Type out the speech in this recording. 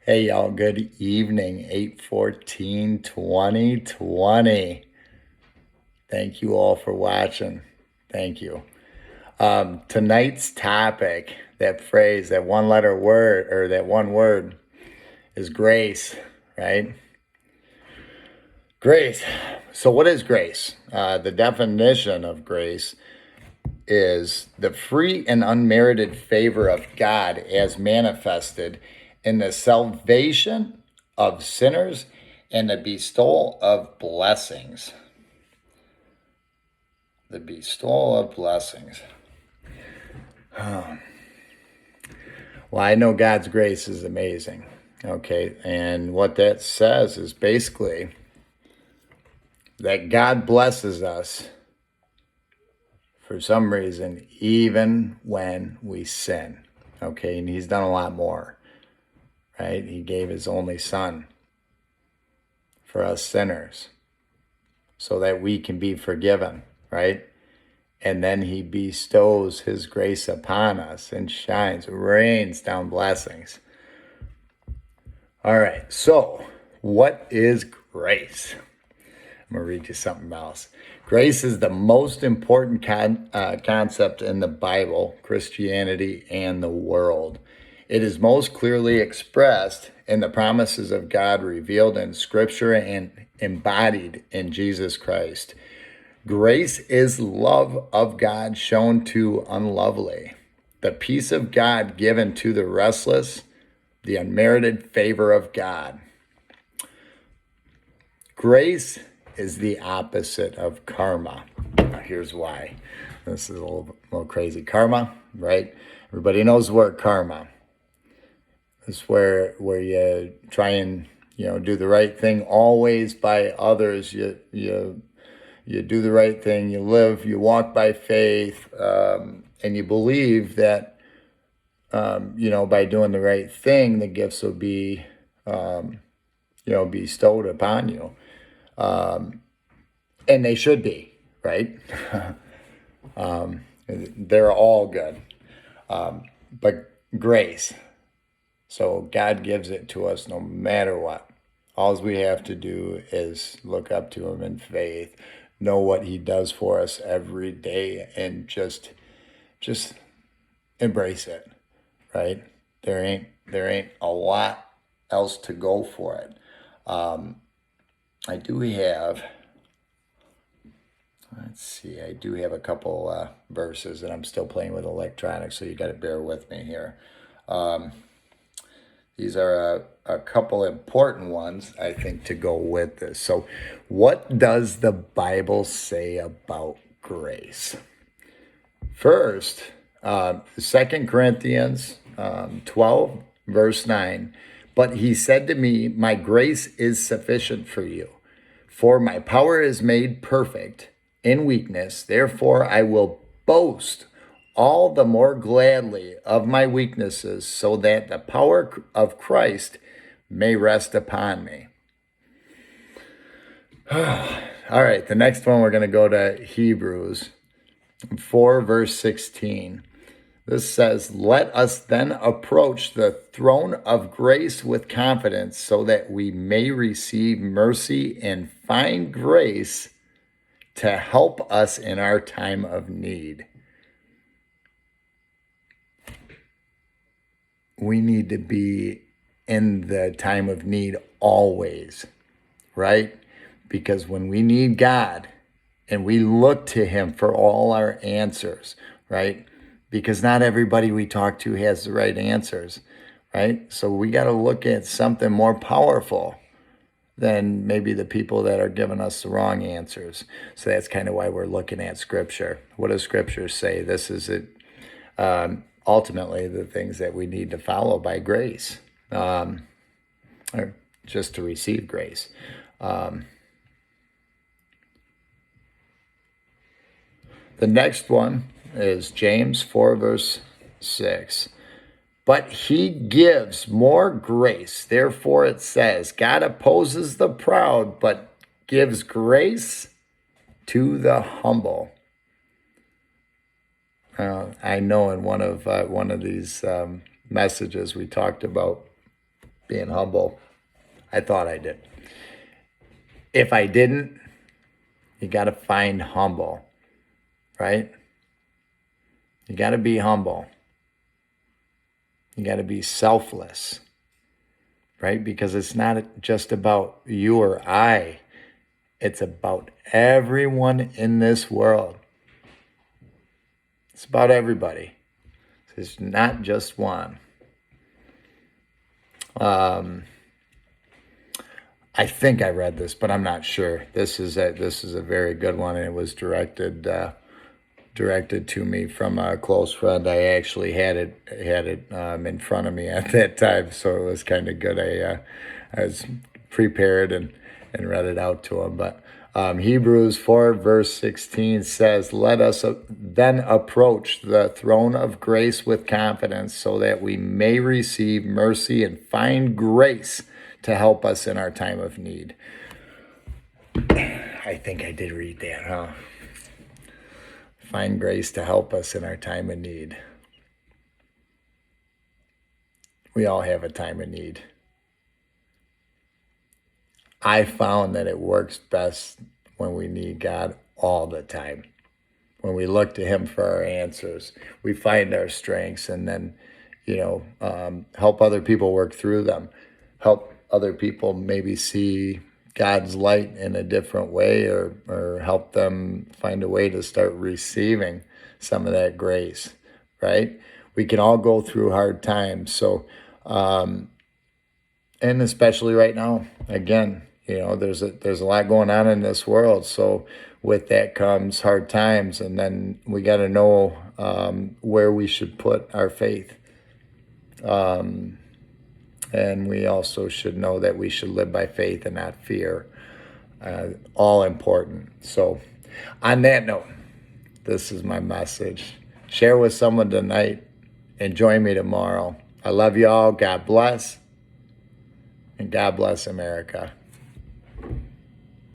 Hey, y'all, good evening, 8/14/2020. Thank you all for watching. Thank you. Tonight's topic, that phrase, that one letter word, or that one word, is grace, right? Grace. So, what is grace? The definition of grace is the free and unmerited favor of God as manifested in the salvation of sinners and the bestowal of blessings. The bestowal of blessings. Well, I know God's grace is amazing. Okay, and what that says is basically that God blesses us for some reason, even when we sin. Okay, and He's done a lot more, right? He gave His only Son for us sinners so that we can be forgiven, right? And then He bestows His grace upon us and rains down blessings. All right, so what is grace? I'm going to read you something else. Grace is the most important concept in the Bible, Christianity, and the world. It is most clearly expressed in the promises of God revealed in Scripture and embodied in Jesus Christ. Grace is love of God shown to unlovely, the peace of God given to the restless, the unmerited favor of God. Grace is the opposite of karma. Now, here's why. This is a little crazy. Karma, right? Everybody knows the word karma. It's where you try and do the right thing always by others. You do the right thing. You live. You walk by faith, and you believe that by doing the right thing, the gifts will be bestowed upon you. And they should be, right? They're all good. But grace. So God gives it to us no matter what. All we have to do is look up to Him in faith, know what He does for us every day, and just embrace it, right? There ain't a lot else to go for it. I do have a couple verses, and I'm still playing with electronics, so you got to bear with me here. These are a couple important ones, I think, to go with this. So what does the Bible say about grace? First, 2 Corinthians 12, verse 9. But He said to me, my grace is sufficient for you, for my power is made perfect in weakness. Therefore, I will boast all the more gladly of my weaknesses, so that the power of Christ may rest upon me. All right, the next one, we're going to go to Hebrews 4, verse 16. This says, let us then approach the throne of grace with confidence, so that we may receive mercy and find grace to help us in our time of need. We need to be in the time of need always, right? Because when we need God and we look to Him for all our answers, right? Because not everybody we talk to has the right answers, right? So we got to look at something more powerful than maybe the people that are giving us the wrong answers. So that's kind of why we're looking at Scripture. What does Scripture say? This is it. Ultimately, the things that we need to follow by grace, or just to receive grace. The next one is James 4, verse 6. But He gives more grace. Therefore, it says, God opposes the proud, but gives grace to the humble. I know in one of these messages we talked about being humble. I thought I did. If I didn't, you got to find humble, right? You got to be humble. You got to be selfless, right? Because it's not just about you or I. It's about everyone in this world. It's about everybody. It's not just one. I think I read this, but I'm not sure. This is a very good one, and it was directed to me from a close friend. I actually had it in front of me at that time, so it was kind of good. I was prepared and read it out to him. But Hebrews 4 verse 16 says, "Let us then approach the throne of grace with confidence, so that we may receive mercy and find grace to help us in our time of need." I think I did read that, huh? Find grace to help us in our time of need. We all have a time of need. I found that it works best when we need God all the time. When we look to Him for our answers, we find our strengths, and then, help other people work through them. Help other people maybe see God's light in a different way, or help them find a way to start receiving some of that grace, right? We can all go through hard times. So, and especially right now, again, there's a lot going on in this world. So with that comes hard times, and then we got to know where we should put our faith. And we also should know that we should live by faith and not fear. All important. So on that note, this is my message. Share with someone tonight and join me tomorrow. I love you all. God bless. And God bless America.